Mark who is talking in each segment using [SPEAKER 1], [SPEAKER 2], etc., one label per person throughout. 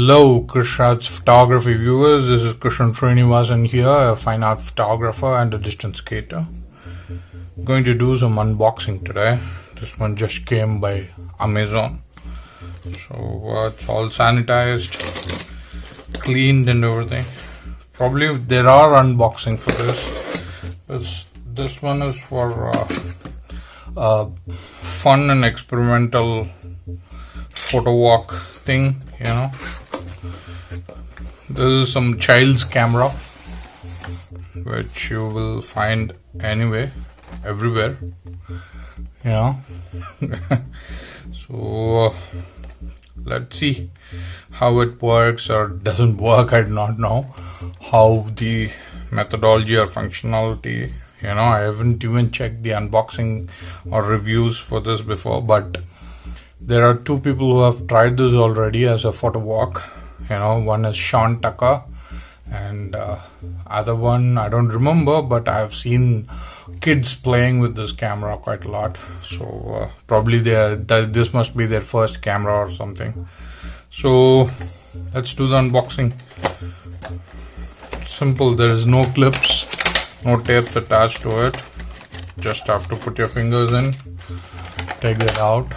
[SPEAKER 1] Hello, Krish Arts photography viewers. This is Srinivasan here, a fine art photographer and a distance skater. I'm going to do some unboxing today. This one just came by Amazon. So it's all sanitized, cleaned and everything. Probably there are unboxing for this. This one is for fun and experimental photo walk thing, you know. This is some child's camera which you will find everywhere, you know. So let's see how it works or doesn't work. I do not know how the methodology or functionality, you know. I haven't even checked the unboxing or reviews for this before, but there are two people who have tried this already as a photo walk. You know, one is Sean Tucker and other one I don't remember, but I have seen kids playing with this camera quite a lot. So probably this must be their first camera or something. So let's do the unboxing. Simple. There is no clips, no tapes attached to it. Just have to put your fingers in, take that out.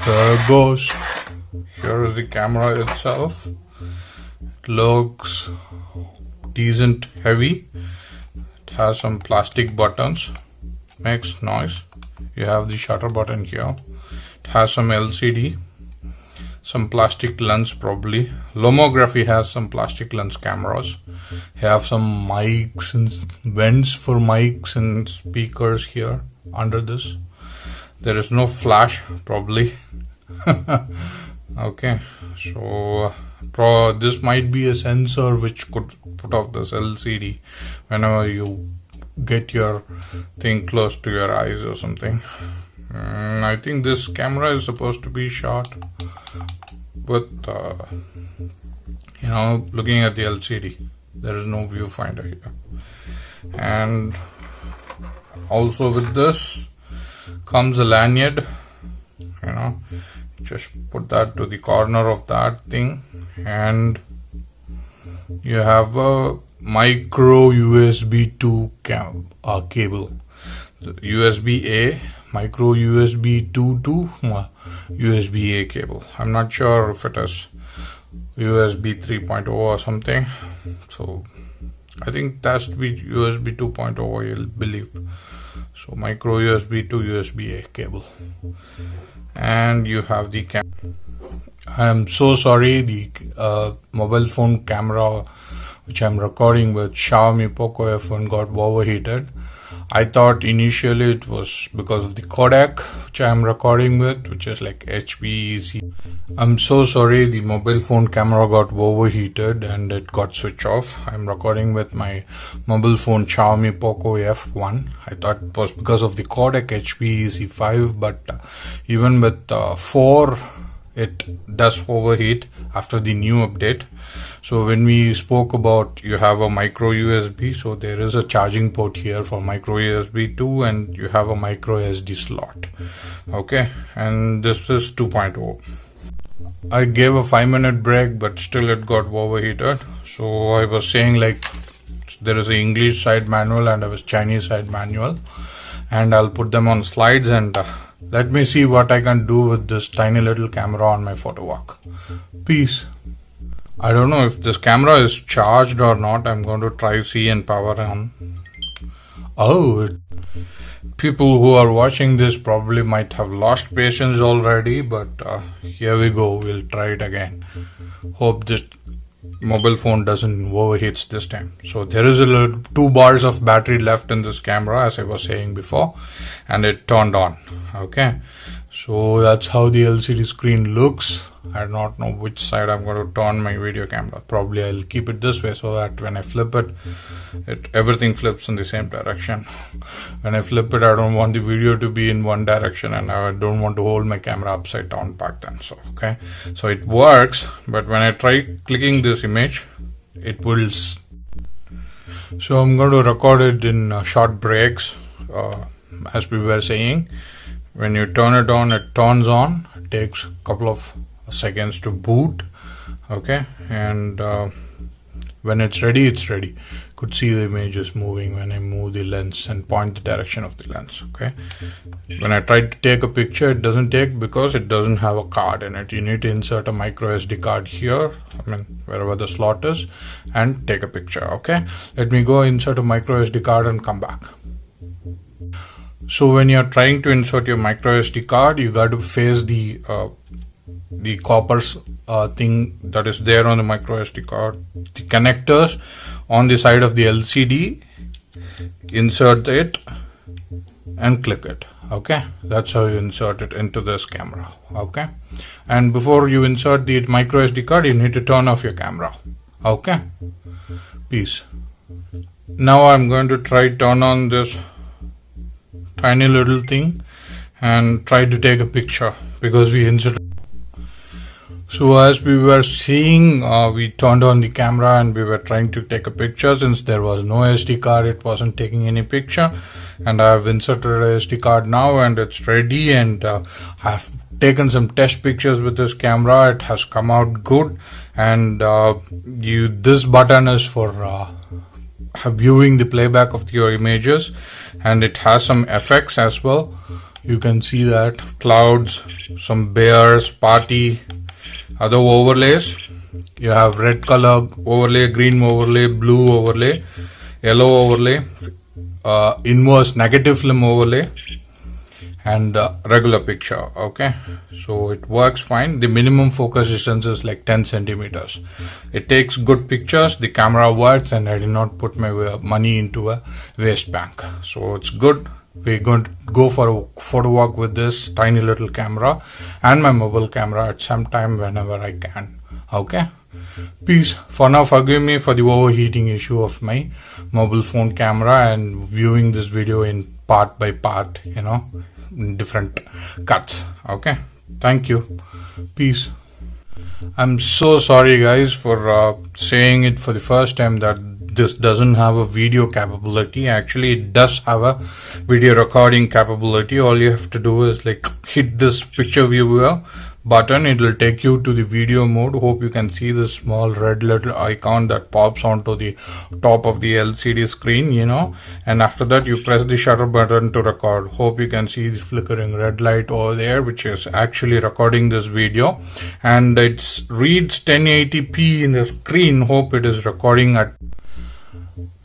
[SPEAKER 1] There it goes. Here is the camera itself. It looks decent heavy. It has some plastic buttons. Makes noise. You have the shutter button here. It has some LCD. Some plastic lens probably. Lomography has some plastic lens cameras. You have some mics and vents for mics and speakers here under this. There is no flash probably. Okay, so this might be a sensor which could put off this LCD whenever you get your thing close to your eyes or something. I think this camera is supposed to be shot with you know, looking at the LCD. There is no viewfinder here. And also with this comes a lanyard, you know. Just put that to the corner of that thing, and you have a micro USB 2 cable, USB A, micro USB 2 to USB A cable. I'm not sure if it is USB 3.0 or something, so I think that's to be USB 2.0, I believe. So micro USB to USB A cable. And you have the I am so sorry, the mobile phone camera which I'm recording with, Xiaomi Poco F1, got overheated. I thought initially it was because of the codec which I am recording with, which is like HPEC. I'm so sorry, the mobile phone camera got overheated and it got switched off. I'm recording with my mobile phone Xiaomi Poco F1. I thought it was because of the codec HPEC 5, but even with 4 it does overheat after the new update. So when we spoke about you have a micro USB, so there is a charging port here for micro USB 2 and you have a micro SD slot. Okay, and this is 2.0. I gave a 5-minute break, but still it got overheated. So I was saying, like, there is an English side manual and a Chinese side manual, and I'll put them on slides and let me see what I can do with this tiny little camera on my photo walk. Peace. I don't know if this camera is charged or not. I'm going to try see and power on. Oh, people who are watching this probably might have lost patience already, but here we go. We'll try it again. Hope this mobile phone doesn't overheat this time. So there is 2 bars of battery left in this camera, as I was saying before, and it turned on. Okay, so that's how the LCD screen looks. I do not know which side I'm going to turn my video camera. Probably I'll keep it this way so that when I flip it, everything flips in the same direction. When I flip it, I don't want the video to be in one direction, and I don't want to hold my camera upside down back then. So okay, so it works, but when I try clicking this image, it will. So I'm going to record it in short breaks, as we were saying. When you turn it on, it turns on. It takes a couple of seconds to boot. Okay, and when it's ready, it's ready. Could see the images moving when I move the lens and point the direction of the lens. Okay, when I try to take a picture, it doesn't take because it doesn't have a card in it. You need to insert a micro SD card here, I mean wherever the slot is, and take a picture. Okay, let me go insert a micro SD card and come back. So when you're trying to insert your micro SD card, you got to face the copper thing that is there on the micro SD card, the connectors on the side of the LCD. Insert it and click it. Okay, that's how you insert it into this camera. Okay, and before you insert the micro SD card, you need to turn off your camera. Okay, peace. Now I'm going to try turn on this tiny little thing and try to take a picture because we inserted. So as we were seeing, we turned on the camera and we were trying to take a picture. Since there was no SD card, it wasn't taking any picture, and I have inserted a SD card now and it's ready, and I have taken some test pictures with this camera. It has come out good, and this button is for viewing the playback of your images, and it has some effects as well. You can see that clouds, some bears, party, other overlays. You have red color overlay, green overlay, blue overlay, yellow overlay, inverse negative film overlay, and regular picture. Okay, so it works fine. The minimum focus distance is like 10 centimeters. It takes good pictures. The camera works, and I did not put my money into a waste bank, so it's good. We're going to go for a photo walk with this tiny little camera and my mobile camera at some time whenever I can. Okay, peace. For now, forgive me for the overheating issue of my mobile phone camera and viewing this video in part by part, in different cuts. Okay, thank you. Peace. I'm so sorry guys for saying it for the first time that this doesn't have a video capability. Actually, it does have a video recording capability. All you have to do is like hit this picture viewer button. It will take you to the video mode. Hope you can see this small red little icon that pops onto the top of the LCD screen, and after that you press the shutter button to record. Hope you can see the flickering red light over there, which is actually recording this video, and it reads 1080p in the screen. Hope it is recording at.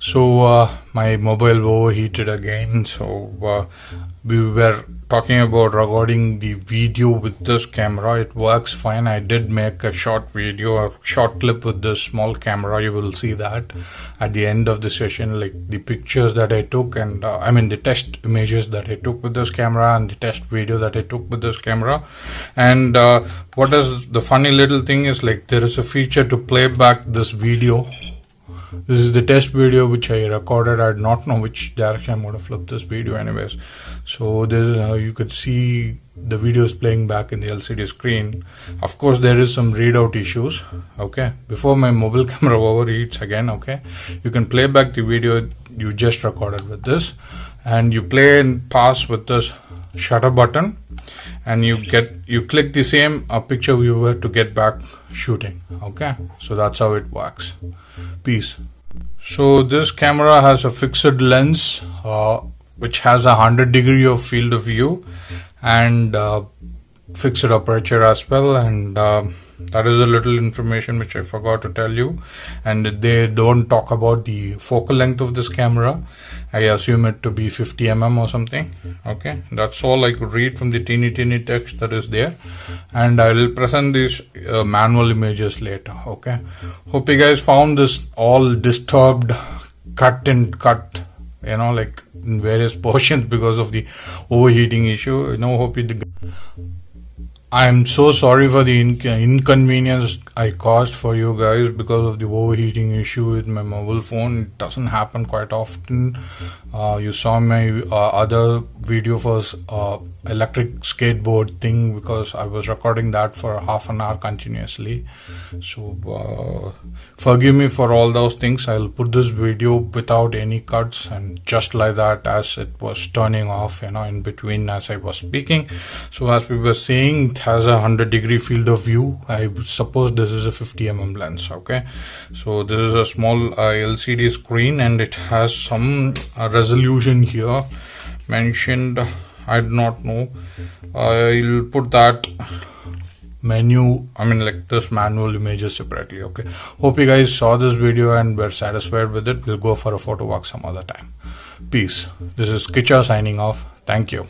[SPEAKER 1] So my mobile overheated again, so we were talking about recording the video with this camera. It works fine. I did make a short video or short clip with this small camera. You will see that at the end of the session, like the pictures that I took, and the test images that I took with this camera and the test video that I took with this camera. And what is the funny little thing is, like, there is a feature to play back this video. This is the test video which I recorded. I did not know which direction I'm going to flip this video anyways. So this you could see the video is playing back in the LCD screen. Of course, there is some readout issues. Okay, before my mobile camera overheats again. Okay, you can play back the video you just recorded with this, and you play and pause with this shutter button, and you click the same picture viewer to get back shooting. Okay, so that's how it works. Peace. So this camera has a fixed lens which has 100 of field of view and fixed aperture as well, and that is a little information which I forgot to tell you. And they don't talk about the focal length of this camera. I assume it to be 50 mm or something. Okay, that's all I could read from the teeny text that is there, and I will present these manual images later. Okay, hope you guys found this all disturbed, cut, like in various portions because of the overheating issue. Hope you. I am so sorry for the inconvenience I caused for you guys because of the overheating issue with my mobile phone. It doesn't happen quite often. You saw my other video for electric skateboard thing, because I was recording that for half an hour continuously. So forgive me for all those things. I'll put this video without any cuts and just like that, as it was turning off, in between as I was speaking. So as we were saying, it has a 100-degree field of view. I suppose this is a 50mm lens. Okay, so this is a small LCD screen, and it has some resolution here mentioned. I do not know. I'll put that menu, like this manual images separately. Okay, hope you guys saw this video and were satisfied with it. We'll go for a photo walk some other time. Peace. This is Krish Arts signing off. Thank you.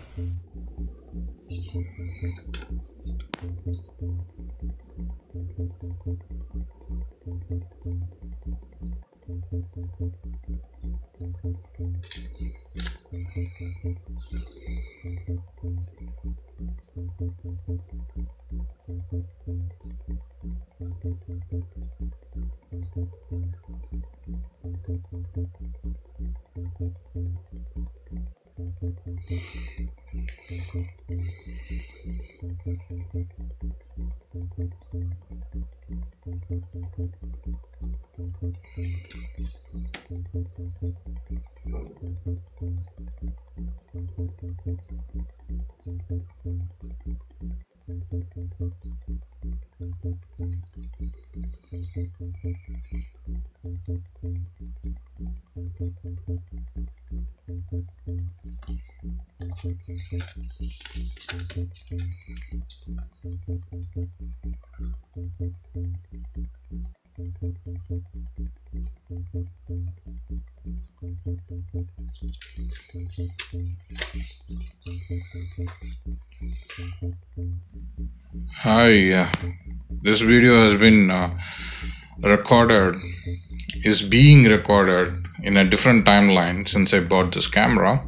[SPEAKER 1] Hi, this video has been is being recorded in a different timeline since I bought this camera,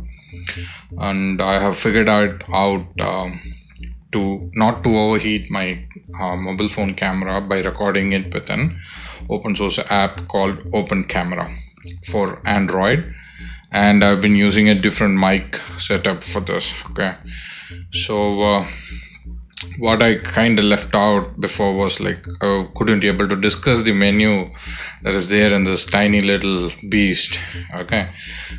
[SPEAKER 1] and I have figured out to not to overheat my mobile phone camera by recording it with an open source app called Open Camera for Android, and I've been using a different mic setup for this. Okay, so what I kind of left out before was like I couldn't be able to discuss the menu that is there in this tiny little beast. Okay,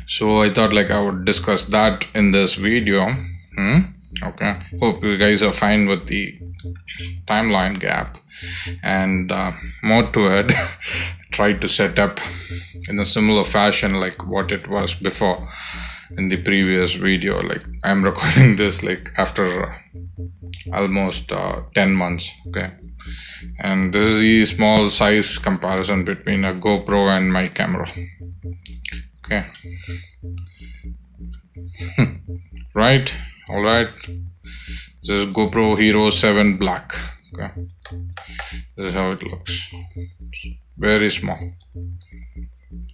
[SPEAKER 1] so I thought like I would discuss that in this video. Okay, hope you guys are fine with the timeline gap, and more to it, try to set up in a similar fashion like what it was before in the previous video. Like I'm recording this like after almost 10 months. Okay, and this is the small size comparison between a GoPro and my camera. Okay. Right, all right, this is GoPro Hero 7 Black. Okay, this is how it looks. Very small.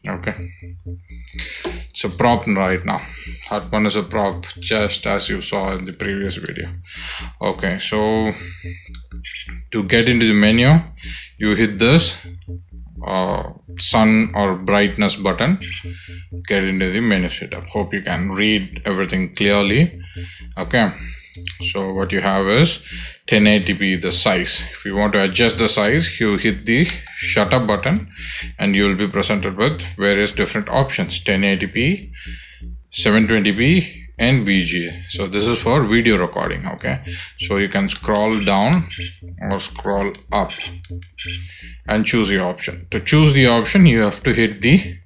[SPEAKER 1] Okay, it's a prop right now. That one is a prop, just as you saw in the previous video. Okay, so to get into the menu, you hit this sun or brightness button, get into the menu setup. Hope you can read everything clearly. Okay, so what you have is 1080p the size. If you want to adjust the size, you hit the shutter button and you will be presented with various different options: 1080p, 720p and VGA. So this is for video recording. Okay, so you can scroll down or scroll up and choose the option. To choose the option, you have to hit the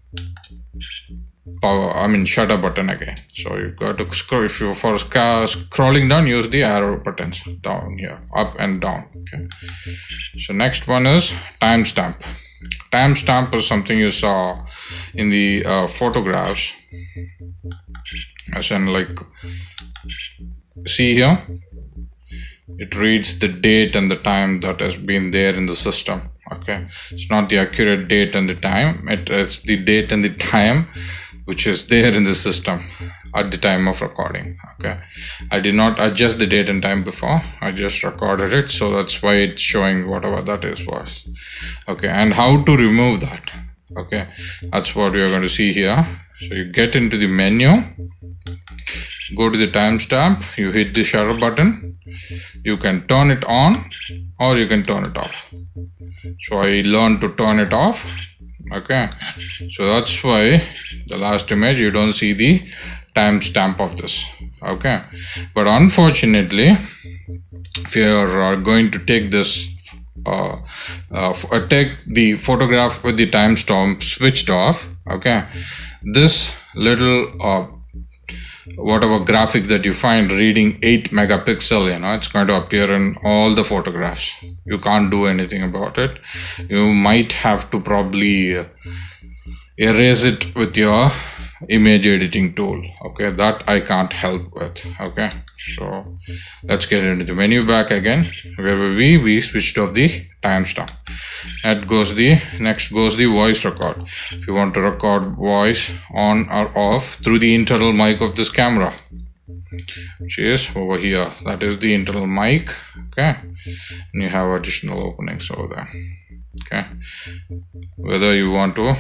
[SPEAKER 1] shutter button again. So you've got to scroll. If you for scrolling down, use the arrow buttons down here, up and down. Okay, so next one is timestamp. Timestamp is something you saw in the photographs, as in like, see here, it reads the date and the time that has been there in the system. Okay, it's not the accurate date and the time, it is the date and the time which is there in the system. at the time of recording. Okay, I did not adjust the date and time before, I just recorded it, so that's why it's showing whatever that is was. Okay, and how to remove that? Okay, that's what we are going to see here. So you get into the menu, go to the timestamp, you hit the shutter button, you can turn it on or you can turn it off. So I learned to turn it off. Okay, so that's why the last image you don't see the timestamp of this. Okay, but unfortunately, if you are going to take this take the photograph with the timestamp switched off, okay, this little whatever graphic that you find reading 8 megapixel, it's going to appear in all the photographs. You can't do anything about it. You might have to probably erase it with your image editing tool. Okay, that I can't help with. Okay, so let's get into the menu back again. Where were we switched off the timestamp. Next goes the voice record. If you want to record voice on or off through the internal mic of this camera, which is over here, that is the internal mic. Okay, and you have additional openings over there. Okay, whether you want to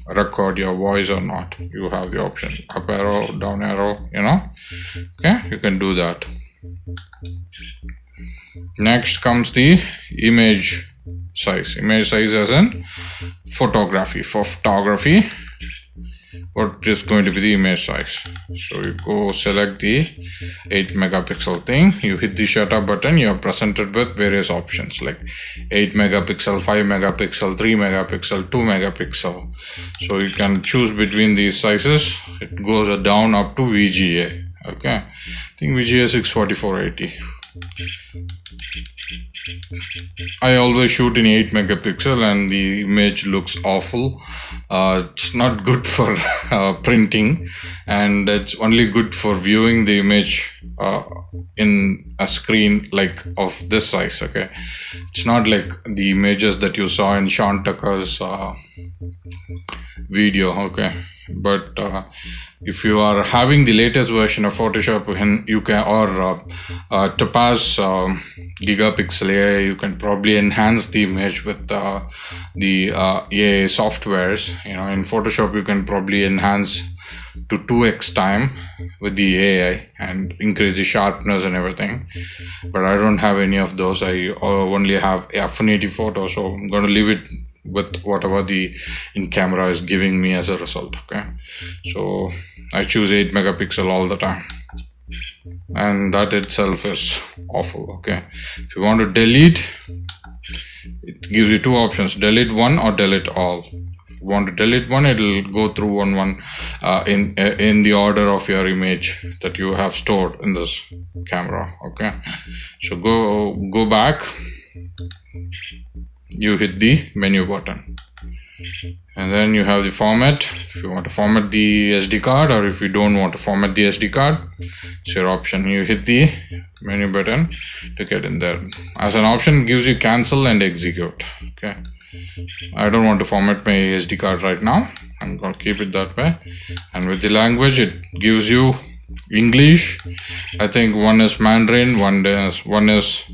[SPEAKER 1] record your voice or not, you have the option, up arrow, down arrow, okay, you can do that. Next comes the image size as in photography. For photography, what is going to be the image size? So you go select the 8 megapixel thing, you hit the shutter button, you are presented with various options like 8 megapixel, 5 megapixel, 3 megapixel, 2 megapixel. So you can choose between these sizes. It goes down up to VGA. Okay, I think VGA 64480. I always shoot in 8 megapixel and the image looks awful. It's not good for printing, and it's only good for viewing the image in a screen like of this size. Okay, it's not like the images that you saw in Sean Tucker's video. Okay, but if you are having the latest version of Photoshop, you can, or Topaz Gigapixel AI, you can probably enhance the image with the AI softwares. In Photoshop you can probably enhance to 2x time with the AI and increase the sharpness and everything, but I don't have any of those. I only have Affinity Photo, so I'm going to leave it with whatever the in camera is giving me as a result. Okay, so I choose 8 megapixel all the time, and that itself is awful. Okay, if you want to delete, it gives you two options: delete one or delete all. If you want to delete one, it will go through one in the order of your image that you have stored in this camera. Okay, so go back, you hit the menu button, and then you have the format. If you want to format the SD card, or if you don't want to format the SD card, it's your option. You hit the menu button to get in there. As an option, it gives you cancel and execute. Okay, I don't want to format my SD card right now. I'm going to keep it that way. And with the language, it gives you English. I think one is Mandarin, one is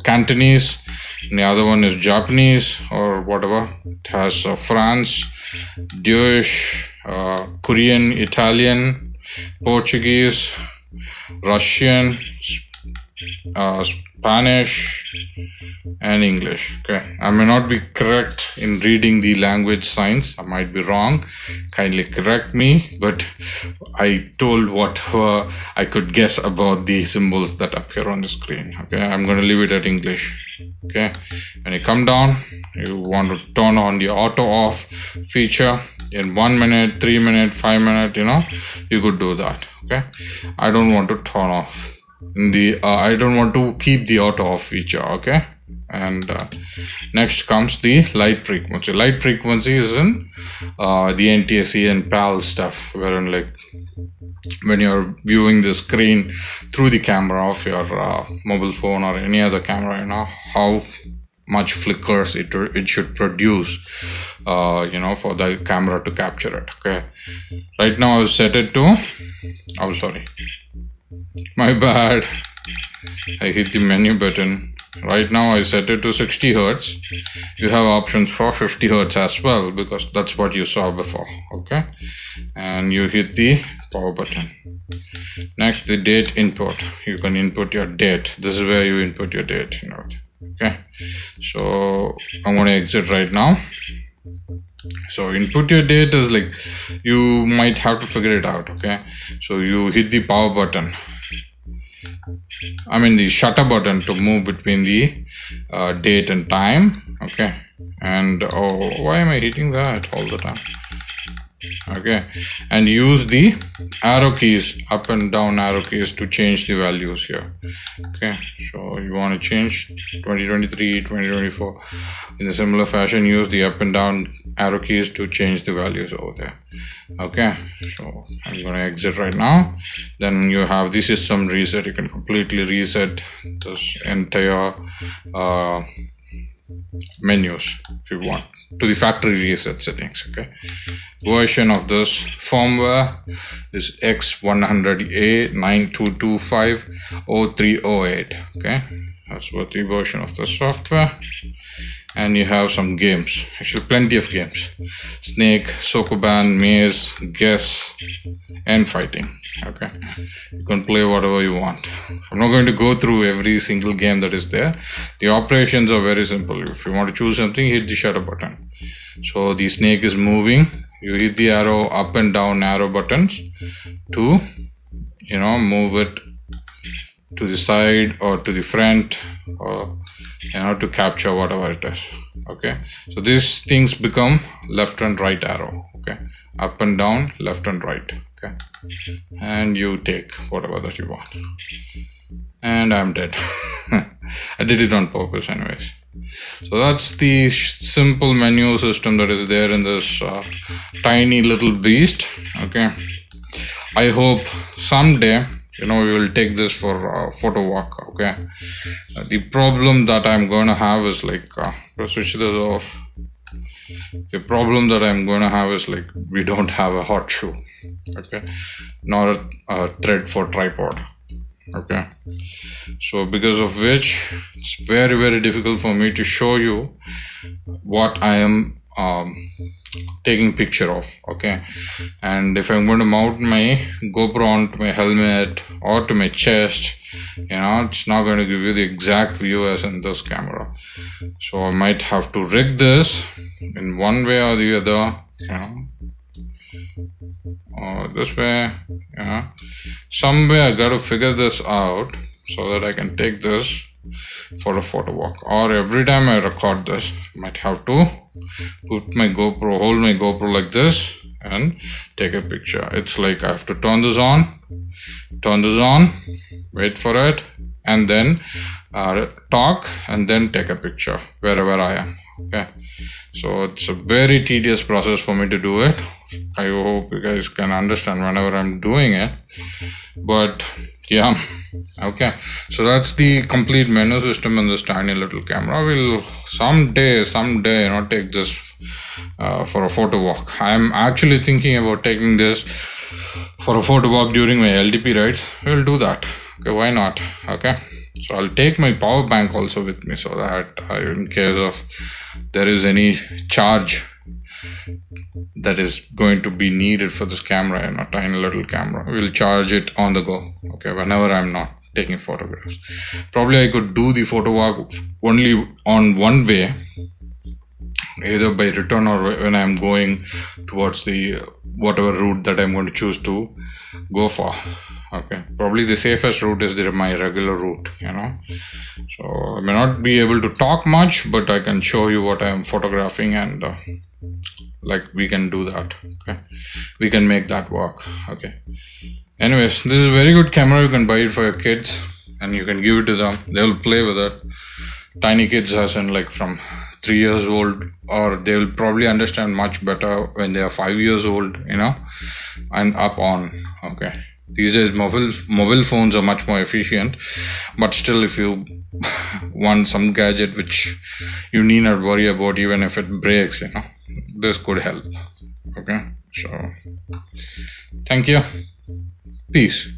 [SPEAKER 1] Cantonese, and the other one is Japanese or whatever. It has France, Dutch, Korean, Italian, Portuguese, Russian, Spanish, and English. Okay, I may not be correct in reading the language signs. I might be wrong. Kindly correct me, but I told whatever I could guess about the symbols that appear on the screen. Okay, I'm going to leave it at English. Okay, when you come down, you want to turn on the auto off feature in 1 minute, 3 minute, 5 minute, you could do that. Okay, I don't want to turn off I don't want to keep the auto off feature. Okay, and next comes the light frequency. Light frequency is in the NTSC and PAL stuff, wherein like when you're viewing the screen through the camera of your mobile phone or any other camera, how much flickers it should produce, for the camera to capture it. Okay, right now I've set it to, oh sorry, my bad, I hit the menu button. Right now I set it to 60 Hertz. You have options for 50 Hertz as well, because that's what you saw before. Okay, and you hit the power button. Next, the date input. You can input your date. This is where you input your date. Okay, so I'm going to exit right now. So input your date is like, you might have to figure it out. Okay, so you hit the power button, the shutter button, to move between the date and time. Okay, and why am I hitting that all the time? Okay, and use the arrow keys, up and down arrow keys, to change the values here. Okay, so you want to change 2023, 2024 in a similar fashion. Use the up and down arrow keys to change the values over there. Okay, so I'm going to exit right now. Then you have the system reset. You can completely reset this entire menus if you want, to the factory reset settings. Okay, version of this firmware is X100A92250308. Okay, that's what the version of the software. And you have some games, actually plenty of games: Snake, Sokoban, Maze, Guess, and Fighting. Okay, you can play whatever you want. I'm not going to go through every single game that is there. The operations are very simple. If you want to choose something, hit the shutter button. So the snake is moving. You hit the arrow, up and down arrow buttons, to move it to the side or to the front, or to capture whatever it is. Okay, so these things become left and right arrow. Okay, up and down, left and right. Okay, and you take whatever that you want. And I'm dead. I did it on purpose anyways. So that's the simple menu system that is there in this tiny little beast. Okay, I hope someday we will take this for photo walk. Okay, the problem that I'm going to have is like, switch this off. The problem that I'm going to have is like, we don't have a hot shoe. Okay, nor a thread for tripod. Okay, so because of which it's very, very difficult for me to show you what I am taking picture of. Okay, and if I'm going to mount my GoPro onto my helmet or to my chest, it's not going to give you the exact view as in this camera. So I might have to rig this in one way or the other, or this way. Some way I got to figure this out so that I can take this for a photo walk. Or every time I record this, I might have to put my GoPro, hold my GoPro like this and take a picture. It's like I have to turn this on, wait for it, and then talk, and then take a picture wherever I am. Okay, so it's a very tedious process for me to do it. I hope you guys can understand whenever I'm doing it. But yeah, okay, so that's the complete menu system in this tiny little camera. We'll someday take this for a photo walk. I'm actually thinking about taking this for a photo walk during my LDP rides. We'll do that. Okay, why not? Okay, so I'll take my power bank also with me, so that in case of there is any charge that is going to be needed for this camera, tiny little camera, we'll charge it on the go. Okay, whenever I'm not taking photographs. Probably I could do the photo walk only on one way, either by return or when I'm going towards the whatever route that I'm going to choose to go for. Okay, probably the safest route is my regular route, so I may not be able to talk much, but I can show you what I am photographing, and we can do that. Okay, we can make that work. Okay, anyways, this is a very good camera. You can buy it for your kids and you can give it to them. They'll play with it. Tiny kids, as in like from 3 years old, or they will probably understand much better when they are 5 years old, and up on. Okay, These days mobile phones are much more efficient, but still, if you want some gadget which you need not worry about, even if it breaks, this could help. Okay, so thank you. Peace.